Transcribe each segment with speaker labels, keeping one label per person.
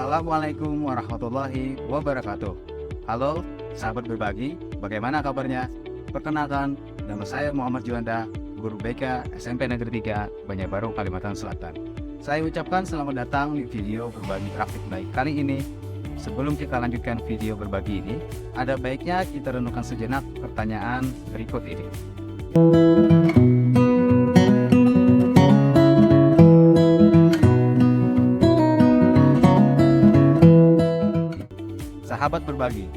Speaker 1: Assalamualaikum warahmatullahi wabarakatuh. Halo, sahabat berbagi, bagaimana kabarnya? Perkenalkan, nama saya Muhammad Juanda, guru BK SMP Negeri 3, Banjarbaru, Kalimantan Selatan. Saya ucapkan selamat datang di video berbagi praktik baik kali ini. Sebelum kita lanjutkan video berbagi ini, ada baiknya kita renungkan sejenak pertanyaan berikut ini. Sahabat berbagi,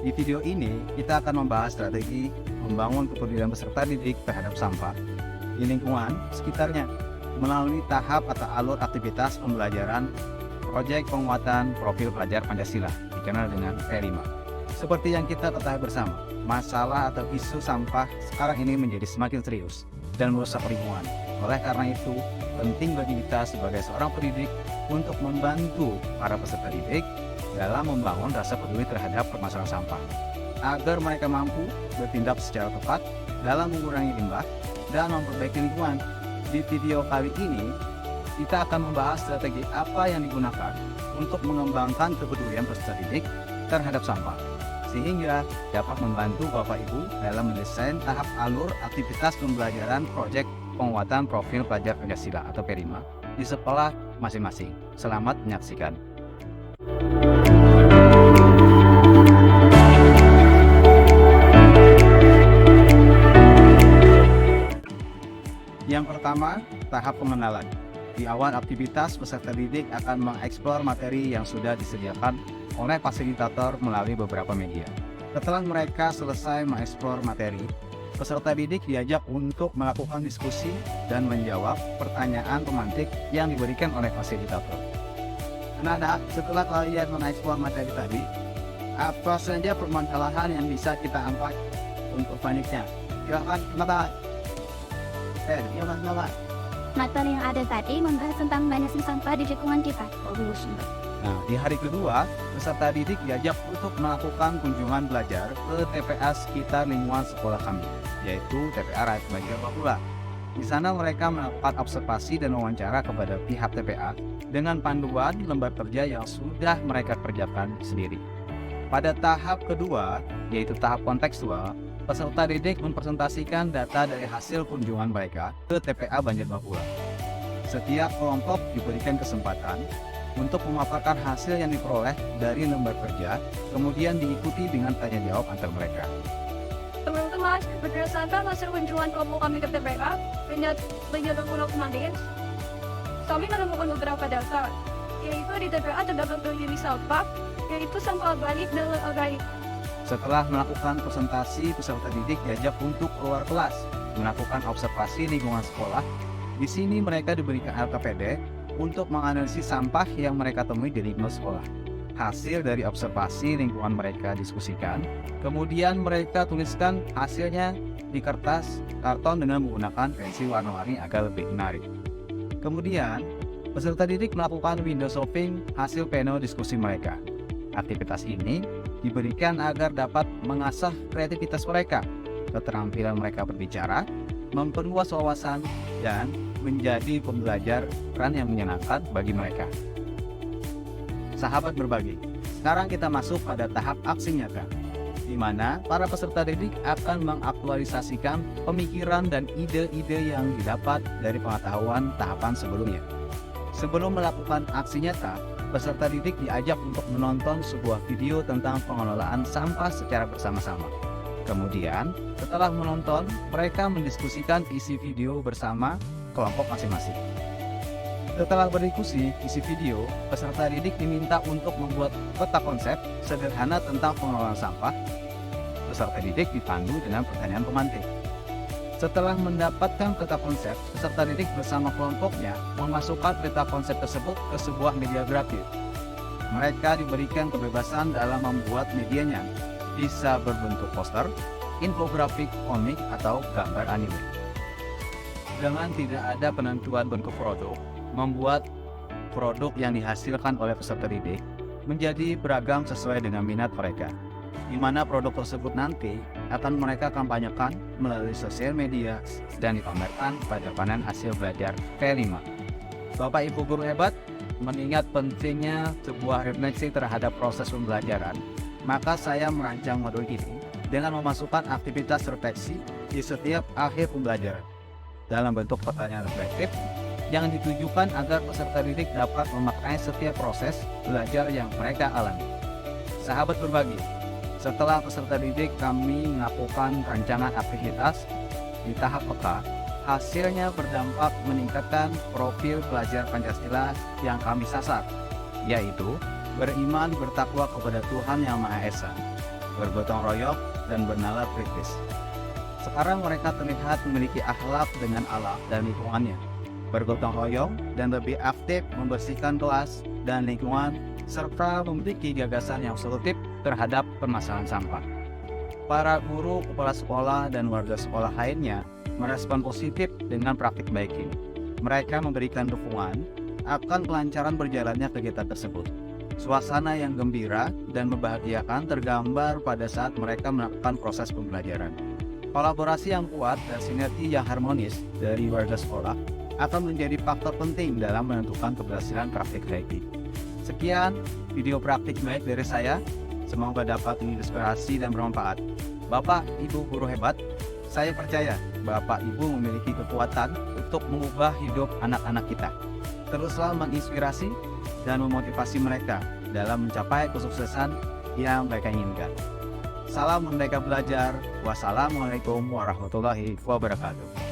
Speaker 1: di video ini kita akan membahas strategi membangun kepedulian peserta didik terhadap sampah di lingkungan sekitarnya melalui tahap atau alur aktivitas pembelajaran proyek penguatan profil pelajar Pancasila, dikenal dengan P5. Seperti yang kita ketahui bersama, masalah atau isu sampah sekarang ini menjadi semakin serius dan merusak lingkungan. Oleh karena itu, penting bagi kita sebagai seorang pendidik untuk membantu para peserta didik dalam membangun rasa peduli terhadap permasalahan sampah, agar mereka mampu bertindak secara tepat dalam mengurangi limbah dan memperbaiki lingkungan. Di video kali ini, kita akan membahas strategi apa yang digunakan untuk mengembangkan kepedulian peserta didik terhadap sampah, sehingga dapat membantu Bapak Ibu dalam mendesain tahap alur aktivitas pembelajaran proyek penguatan profil pelajar Pancasila atau P5 di sekolah masing-masing. Selamat menyaksikan. Yang pertama, tahap pengenalan. Di awal aktivitas, peserta didik akan mengeksplor materi yang sudah disediakan oleh fasilitator melalui beberapa media. Setelah mereka selesai mengeksplor materi, peserta didik diajak untuk melakukan diskusi dan menjawab pertanyaan pemantik yang diberikan oleh fasilitator. Anak-anak, setelah kalian mengeksplor materi tadi, apa saja permasalahan yang bisa kita angkat untuk selanjutnya? Silakan, Bapak.
Speaker 2: Materi yang ada tadi membahas tentang banyaknya sampah di lingkungan kita.
Speaker 1: Nah, di hari kedua, peserta didik diajak untuk melakukan kunjungan belajar ke TPA sekitar lingkungan sekolah kami, yaitu TPA Rakyat Banjar Papula. Di sana mereka melakukan observasi dan wawancara kepada pihak TPA dengan panduan lembar kerja yang sudah mereka kerjakan sendiri. Pada tahap kedua, yaitu tahap kontekstual, peserta didik mempresentasikan data dari hasil kunjungan mereka ke TPA Banjar Papula. Setiap kelompok diberikan kesempatan untuk memaparkan hasil yang diperoleh dari lembar kerja, kemudian diikuti dengan tanya jawab antar mereka.
Speaker 3: Teman-teman, berdasarkan hasil kunjungan kelompok kami ke TPA, Banjar Papula kemarin, kami menemukan beberapa data, yaitu di TPA terdapat 2 jenis sampah, yaitu sampah organik dan non-organik.
Speaker 1: Setelah melakukan presentasi, peserta didik diajak untuk keluar kelas, melakukan observasi lingkungan sekolah. Di sini mereka diberikan LKPD untuk menganalisis sampah yang mereka temui di lingkungan sekolah. Hasil dari observasi lingkungan mereka diskusikan, kemudian mereka tuliskan hasilnya di kertas karton dengan menggunakan pensil warna-warni agar lebih menarik. Kemudian, peserta didik melakukan window shopping hasil panel diskusi mereka. Aktivitas ini diberikan agar dapat mengasah kreativitas mereka, keterampilan mereka berbicara, memperluas wawasan, dan menjadi pembelajaran yang menyenangkan bagi mereka. Sahabat berbagi, sekarang kita masuk pada tahap aksi nyata, di mana para peserta didik akan mengaktualisasikan pemikiran dan ide-ide yang didapat dari pengetahuan tahapan sebelumnya. Sebelum melakukan aksi nyata, peserta didik diajak untuk menonton sebuah video tentang pengelolaan sampah secara bersama-sama. Kemudian, setelah menonton, mereka mendiskusikan isi video bersama kelompok masing-masing. Setelah berdiskusi isi video, peserta didik diminta untuk membuat peta konsep sederhana tentang pengelolaan sampah. Peserta didik dipandu dengan pertanyaan pemantik. Setelah mendapatkan peta konsep, peserta didik bersama kelompoknya memasukkan peta konsep tersebut ke sebuah media grafis. Mereka diberikan kebebasan dalam membuat medianya, bisa berbentuk poster, infografik, komik, atau gambar anime. Dengan tidak ada penentuan bentuk produk, membuat produk yang dihasilkan oleh peserta didik menjadi beragam sesuai dengan minat mereka, di mana produk tersebut nanti akan mereka kampanyekan melalui sosial media dan dipamerkan pada panen hasil belajar P5. Bapak Ibu guru hebat, Mengingat pentingnya sebuah refleksi terhadap proses pembelajaran, maka saya merancang modul ini dengan memasukkan aktivitas refleksi di setiap akhir pembelajaran dalam bentuk pertanyaan reflektif yang ditujukan agar peserta didik dapat memaknai setiap proses belajar yang mereka alami. Sahabat berbagi, setelah peserta didik kami melakukan rancangan aktivitas di tahap peka, hasilnya berdampak meningkatkan profil pelajar Pancasila yang kami sasar, yaitu beriman bertakwa kepada Tuhan Yang Maha Esa, bergotong royong dan bernalar kritis. Sekarang mereka terlihat memiliki akhlak dengan alam dan lingkungannya, bergotong royong dan lebih aktif membersihkan kelas dan lingkungan, serta memiliki gagasan yang solutif terhadap permasalahan sampah. Para guru, kepala sekolah, dan warga sekolah lainnya merespon positif dengan praktik baik ini. Mereka memberikan dukungan akan kelancaran berjalannya kegiatan tersebut. Suasana yang gembira dan membahagiakan tergambar pada saat mereka melakukan proses pembelajaran. Kolaborasi yang kuat dan sinergi yang harmonis dari warga sekolah akan menjadi faktor penting dalam menentukan keberhasilan praktik baik. Sekian video praktik baik dari saya. Semoga dapat menginspirasi dan bermanfaat. Bapak, Ibu guru hebat, saya percaya Bapak Ibu memiliki kekuatan untuk mengubah hidup anak-anak kita. Teruslah menginspirasi dan memotivasi mereka dalam mencapai kesuksesan yang mereka inginkan. Salam Merdeka Belajar. Wassalamualaikum warahmatullahi wabarakatuh.